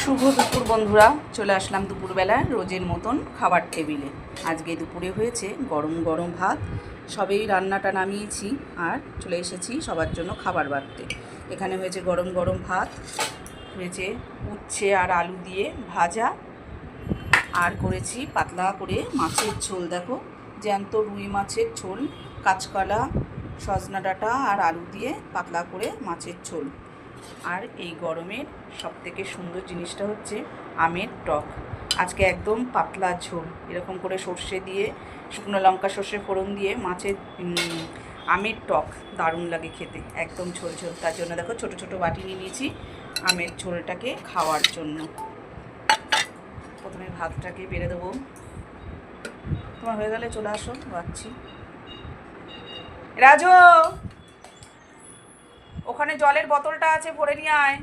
শুভ দুপুর বন্ধুরা, চলে আসলাম দুপুরবেলা রোজের মতন খাবার টেবিলে। আজকে দুপুরে হয়েছে গরম গরম ভাত, সবেই রান্নাটা নামিয়েছি আর চলে এসেছি সবার জন্য খাবার বাড়তে। এখানে হয়েছে গরম গরম ভাত, হয়েছে উচ্ছে আর আলু দিয়ে ভাজা, আর করেছি পাতলা করে মাছের ঝোল। দেখো, জ্যান্ত রুই মাছের ঝোল, কাঁচকলা, সজনা ডাঁটা আর আলু দিয়ে পাতলা করে মাছের ঝোল। আর এই গরমের সবথেকে সুন্দর জিনিসটা হচ্ছে আমের টক। আজকে একদম পাতলা ঝোল, এরকম করে সর্ষে দিয়ে, শুকনো লঙ্কা সর্ষে ফোড়ন দিয়ে মাছের আমের টক দারুণ লাগে খেতে, একদম ঝোল ঝোল। তার জন্য দেখো ছোট ছোট বাটি নিয়ে নিয়েছি আমের ঝোলটাকে খাওয়ার জন্য। প্রথমে ভাতটাকে বেড়ে দেবো। তোমার হয়ে গেলে চলে আসো, বাচ্ছি। রাজু, ওখানে জলের বোতলটা আছে, ভরে নিয়ে আয়।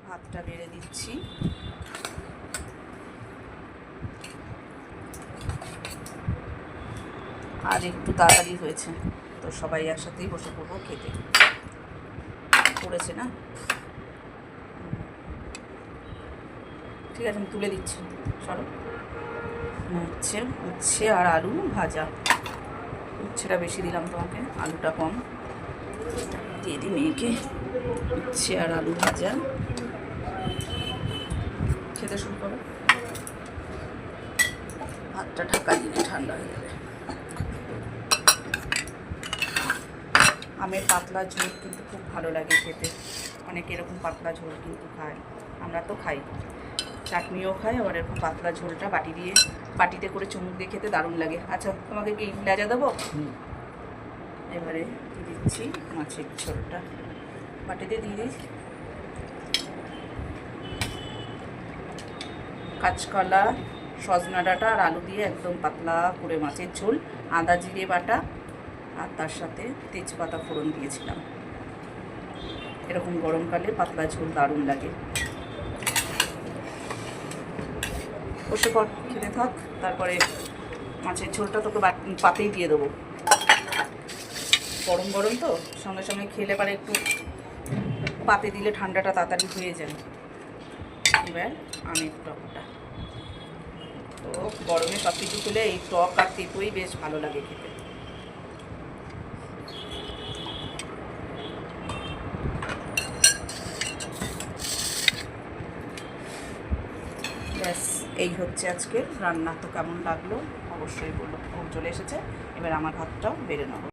ভাতটা বেড়ে দিচ্ছি। আর একটু তাড়াতাড়ি হয়েছে তো সবাই একসাথেই বসে পড়বো খেতে। পড়েছে না? ঠিক আছে, আমি তুলে দিচ্ছি, সরো। উচ্ছে আর আলু ভাজা। উচ্ছেটা বেশি দিলাম তোমাকে, আলুটা কম দিয়ে দিই মেয়েকে। উচ্ছে আর আলু ভাজা, খেতে শুরু করো। ভাতটা ঢাকা দিলে ঠান্ডা হয়ে যাবে। আমের পাতলা ঝোল কিন্তু খুব ভালো লাগে খেতে। অনেকে এরকম পাতলা ঝোল কিন্তু খায়, আমরা তো খাই, চাটনিও খাই, আবার এরকম পাতলা ঝোলটা বাটিতে করে চুমুক দিয়ে খেতে দারুণ লাগে। আচ্ছা, তোমাকে কি লেজা দেবো? এবারে দিচ্ছি মাছের ঝোলটা, বাটিতে দিয়ে দিই। কাঁচকলা, সজনা ডাঁটা আর আলু দিয়ে একদম পাতলা করে মাছের ঝোল, আদা জিরে বাটা, আর তার সাথে তেজপাতা ফোড়ন দিয়েছিলাম। এরকম গরমকালে পাতলা ঝোল দারুণ লাগে। বসে পর, খেতে থাক, তারপরে মাছের ঝোলটা তোকে পাতেই দিয়ে দেবো। গরম গরম তো, সঙ্গে সঙ্গে খেলে পারে একটু পাতে দিলে ঠান্ডাটা তাড়াতাড়ি হয়ে যায়। এবার আমের টকটা তো গরমে সব কিছু খেলে এই টক আর তেঁতোই বেশ ভালো লাগে খেতে। ব্যাস, এই হচ্ছে আজকে রান্না। তো কেমন লাগলো অবশ্যই বলো। ও চলে এসেছে, এবার আমার ভাতটাও বেড়ে নেবো।